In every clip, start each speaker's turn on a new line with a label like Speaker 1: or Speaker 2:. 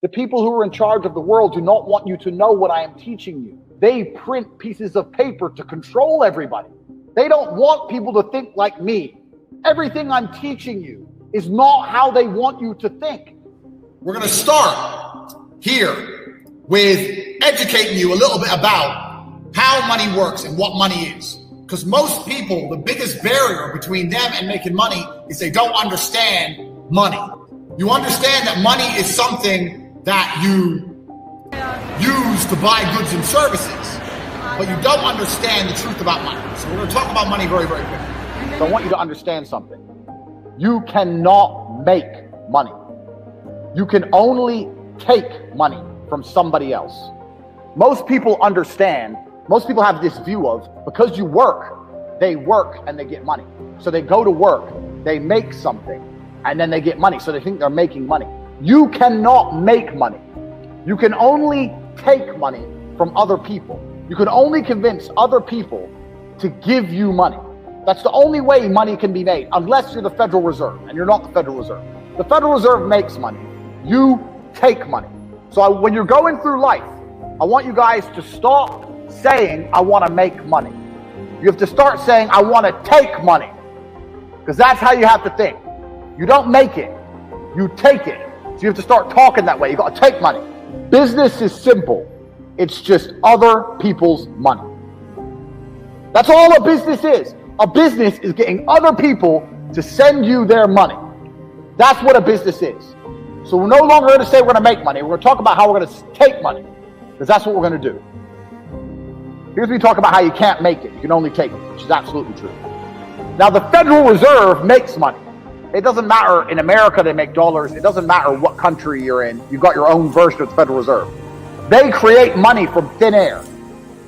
Speaker 1: The people who are in charge of the world do not want you to know what I am teaching you. They print pieces of paper to control everybody. They don't want people to think like me. Everything I'm teaching you is not how they want you to think.
Speaker 2: We're going to start here with educating you a little bit about how money works and what money is. Because most people, the biggest barrier between them and making money is they don't understand money. You understand that money is something that you use to buy goods and services, but you don't understand the truth about money. So we're going to talk about money very, very quickly.
Speaker 1: So I want you to understand something. You cannot make money. You can only take money from somebody else. Most people have this view of, because you work, they work and they get money. So they go to work, they make something, and then they get money. So they think they're making money. You cannot make money. You can only take money from other people. You can only convince other people to give you money. That's the only way money can be made, unless you're the Federal Reserve, and you're not the Federal Reserve. The Federal Reserve makes money. You take money. So when you're going through life, I want you guys to stop saying, I want to make money. You have to start saying, I want to take money. Because that's how you have to think. You don't make it, you take it. So you have to start talking that way. You got to take money. Business is simple. It's just other people's money. That's all a business is. A business is getting other people to send you their money. That's what a business is. So we're no longer going to say we're going to make money. We're going to talk about how we're going to take money, because that's what we're going to do. Here's we talk about how you can't make it. You can only take it, which is absolutely true. Now, the Federal Reserve makes money. It doesn't matter. In America, they make dollars. It doesn't matter what country you're in. You've got your own version of the Federal Reserve. They create money from thin air.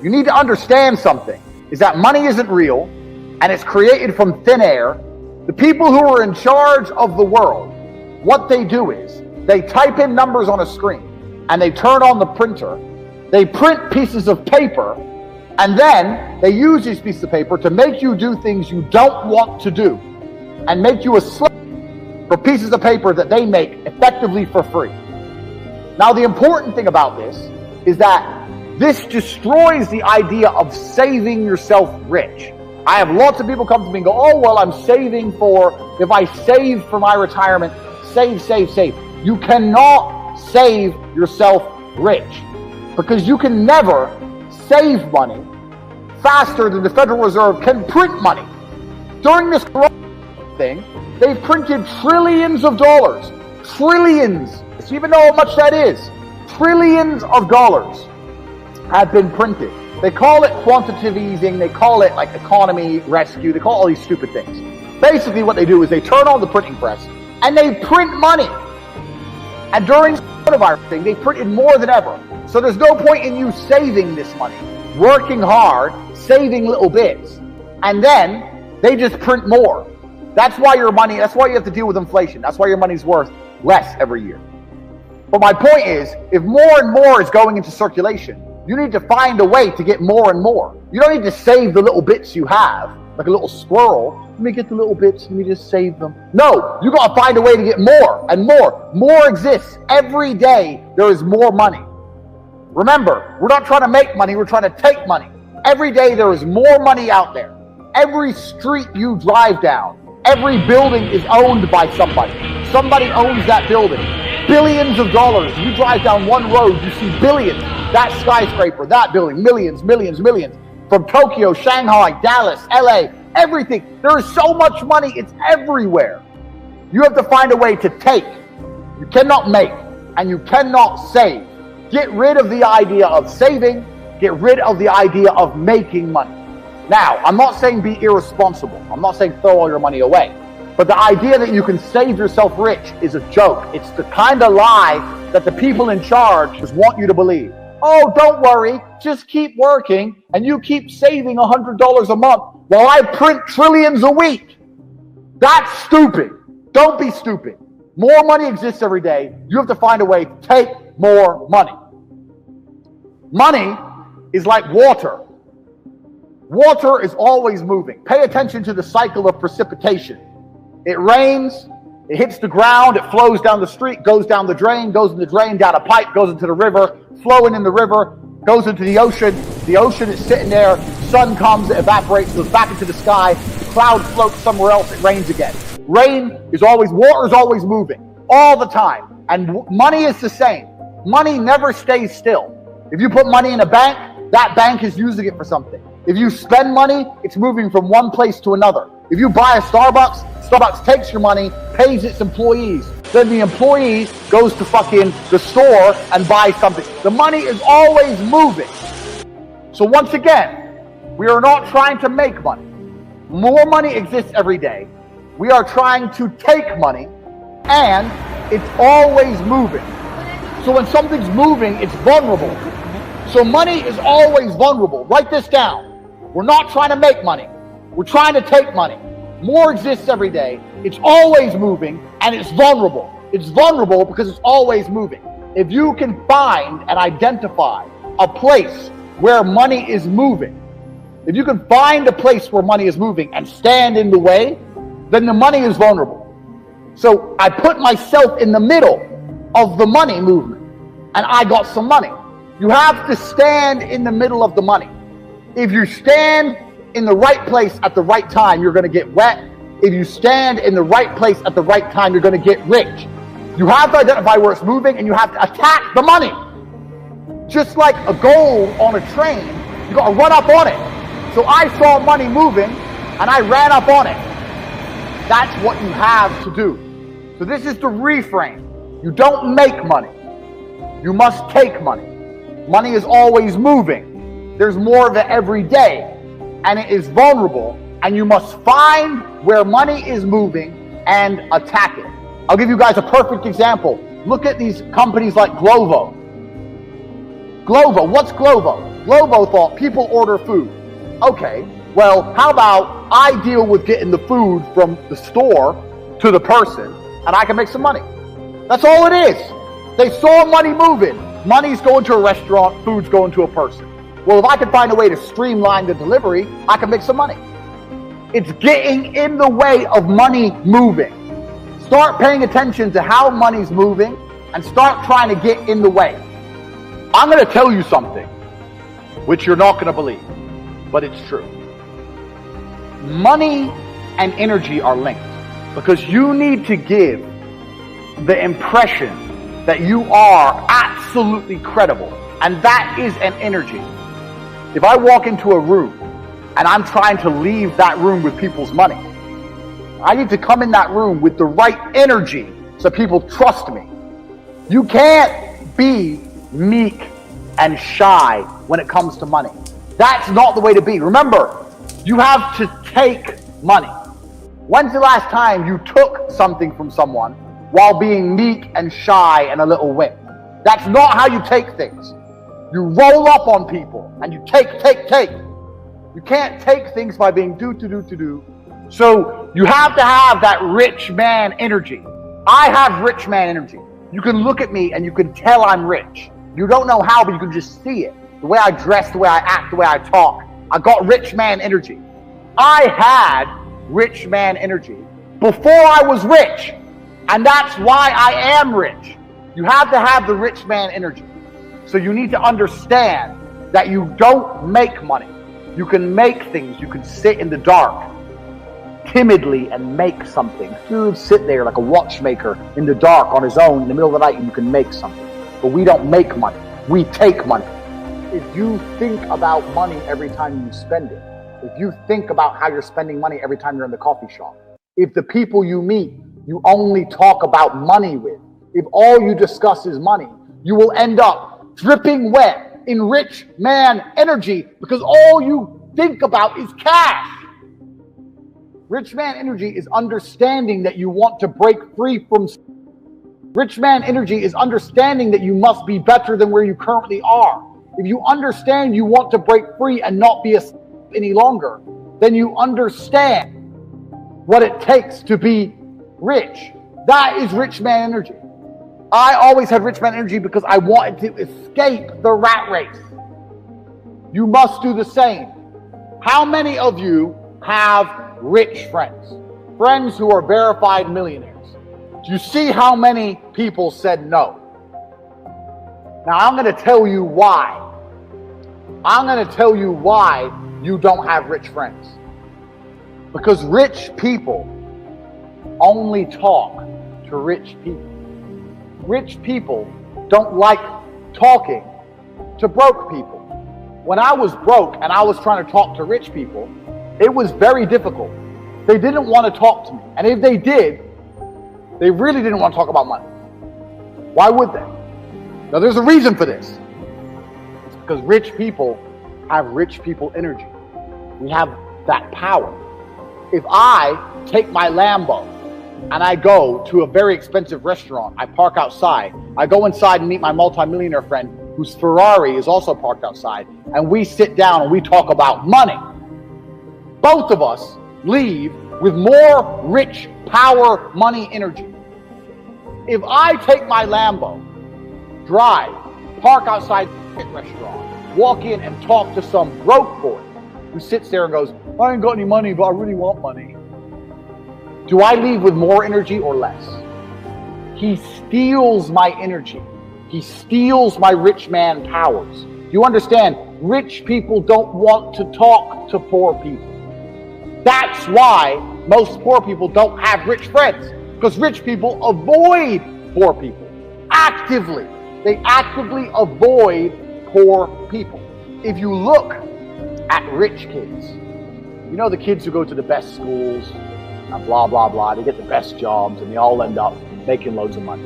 Speaker 1: You need to understand something, is that money isn't real, and it's created from thin air. The people who are in charge of the world, what they do is, they type in numbers on a screen, and they turn on the printer. They print pieces of paper, and then they use these pieces of paper to make you do things you don't want to do, and make you a slave for pieces of paper that they make effectively for free. Now, the important thing about this is that this destroys the idea of saving yourself rich. I have lots of people come to me and go, oh, well, I'm saving for, if I save for my retirement, save. You cannot save yourself rich, because you can never save money faster than the Federal Reserve can print money. During this thing, they've printed trillions of dollars. Trillions. So you even know how much that is? Trillions of dollars have been printed. They call it quantitative easing. They call it like economy rescue. They call all these stupid things. Basically what they do is they turn on the printing press and they print money. And during the coronavirus thing, they printed more than ever. So there's no point in you saving this money, working hard, saving little bits, and then they just print more. That's why your money, that's why you have to deal with inflation. That's why your money's worth less every year. But my point is, if more and more is going into circulation, you need to find a way to get more and more. You don't need to save the little bits you have, like a little squirrel. Let me get the little bits, let me just save them. No, you got to find a way to get more and more. More exists. Every day there is more money. Remember, we're not trying to make money, we're trying to take money. Every day there is more money out there. Every street you drive down, every building is owned by somebody. Somebody owns that building. Billions of dollars. You drive down one road, you see billions. That skyscraper, that building, millions. From Tokyo, Shanghai, Dallas, LA, everything. There is so much money, it's everywhere. You have to find a way to take. You cannot make, and you cannot save. Get rid of the idea of saving. Get rid of the idea of making money. Now, I'm not saying be irresponsible. I'm not saying throw all your money away. But the idea that you can save yourself rich is a joke. It's the kind of lie that the people in charge just want you to believe. Oh, don't worry. Just keep working and you keep saving $100 a month while I print trillions a week. That's stupid. Don't be stupid. More money exists every day. You have to find a way to take more money. Money is like water. Water is always moving. Pay attention to the cycle of precipitation. It rains, It hits the ground, it flows down the street, goes down the drain, goes in the drain, down a pipe, goes into the river, flowing in the river, goes into the ocean. The ocean is sitting there, sun comes, it evaporates, goes back into the sky, cloud floats somewhere else, it rains again. Water is always moving, all the time. And money is the same. Money never stays still. If you put money in a bank, that bank is using it for something. If you spend money, it's moving from one place to another. If you buy a Starbucks takes your money, pays its employees. Then the employee goes to the store and buys something. The money is always moving. So once again, we are not trying to make money. More money exists every day. We are trying to take money, and it's always moving. So when something's moving, it's vulnerable. So money is always vulnerable. Write this down. We're not trying to make money. We're trying to take money. More exists every day. It's always moving, and it's vulnerable. It's vulnerable because it's always moving. If you can find and identify a place where money is moving, if you can find a place where money is moving and stand in the way, then the money is vulnerable. So I put myself in the middle of the money movement, and I got some money. You have to stand in the middle of the money. If you stand in the right place at the right time, you're going to get wet. If you stand in the right place at the right time, you're going to get rich. You have to identify where it's moving, and you have to attack the money. Just like a goal on a train, you got to run up on it. So I saw money moving, and I ran up on it. That's what you have to do. So this is the reframe. You don't make money. You must take money. Money is always moving. There's more of it every day. And it is vulnerable, and you must find where money is moving and attack it. I'll give you guys a perfect example. Look at these companies like Glovo. Glovo, what's Glovo? Glovo thought people order food. Okay, well, how about I deal with getting the food from the store to the person, and I can make some money. That's all it is. They saw money moving. Money's going to a restaurant, food's going to a person. Well, if I can find a way to streamline the delivery, I can make some money. It's getting in the way of money moving. Start paying attention to how money's moving and start trying to get in the way. I'm going to tell you something, which you're not going to believe, but it's true. Money and energy are linked because you need to give the impression that you are absolutely credible, and that is an energy. If I walk into a room and I'm trying to leave that room with people's money, I need to come in that room with the right energy so people trust me. You can't be meek and shy when it comes to money. That's not the way to be. Remember, you have to take money. When's the last time you took something from someone while being meek and shy and a little wimp? That's not how you take things. You roll up on people and you take. You can't take things by being do. So you have to have that rich man energy. I have rich man energy. You can look at me and you can tell I'm rich. You don't know how, but you can just see it. The way I dress, the way I act, the way I talk. I got rich man energy. I had rich man energy before I was rich. And that's why I am rich. You have to have the rich man energy. So you need to understand that you don't make money. You can make things. You can sit in the dark timidly and make something. Dude, sit there like a watchmaker in the dark on his own in the middle of the night and you can make something. But we don't make money. We take money. If you think about money every time you spend it, if you think about how you're spending money every time you're in the coffee shop, if the people you meet, you only talk about money with, if all you discuss is money, you will end up dripping wet in rich man energy because all you think about is cash. Rich man energy is understanding that you want to break free from. Rich man energy is understanding that you must be better than where you currently are. If you understand you want to break free and not be a any longer, then you understand what it takes to be rich. That is rich man energy. I always had rich man energy because I wanted to escape the rat race. You must do the same. How many of you have rich friends? Friends who are verified millionaires. Do you see how many people said no? Now I'm going to tell you why. I'm going to tell you why you don't have rich friends. Because rich people only talk to rich people. Rich people don't like talking to broke people. When I was broke and I was trying to talk to rich people, it was very difficult. They didn't want to talk to me. And if they did, they really didn't want to talk about money. Why would they? Now there's a reason for this. It's because rich people have rich people energy. We have that power. If I take my Lambo and I go to a very expensive restaurant, I park outside, I go inside and meet my multimillionaire friend whose Ferrari is also parked outside, and we sit down and we talk about money. Both of us leave with more rich power, money, energy. If I take my Lambo, drive, park outside the restaurant, walk in and talk to some broke boy who sits there and goes, I ain't got any money, but I really want money. Do I leave with more energy or less? He steals my energy. He steals my rich man powers. Do you understand? Rich people don't want to talk to poor people. That's why most poor people don't have rich friends. Because rich people avoid poor people. Actively. They actively avoid poor people. If you look at rich kids, you know the kids who go to the best schools and blah, blah, blah, they get the best jobs and they all end up making loads of money.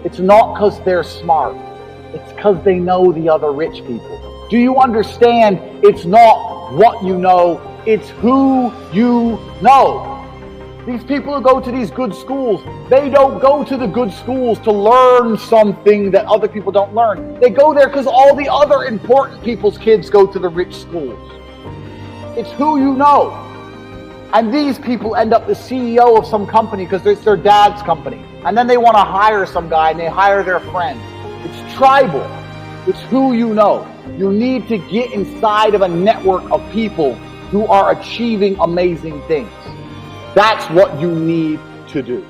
Speaker 1: It's not because they're smart. It's because they know the other rich people. Do you understand? It's not what you know, it's who you know. These people who go to these good schools, they don't go to the good schools to learn something that other people don't learn. They go there because all the other important people's kids go to the rich schools. It's who you know. And these people end up the CEO of some company because it's their dad's company. And then they want to hire some guy and they hire their friend. It's tribal. It's who you know. You need to get inside of a network of people who are achieving amazing things. That's what you need to do.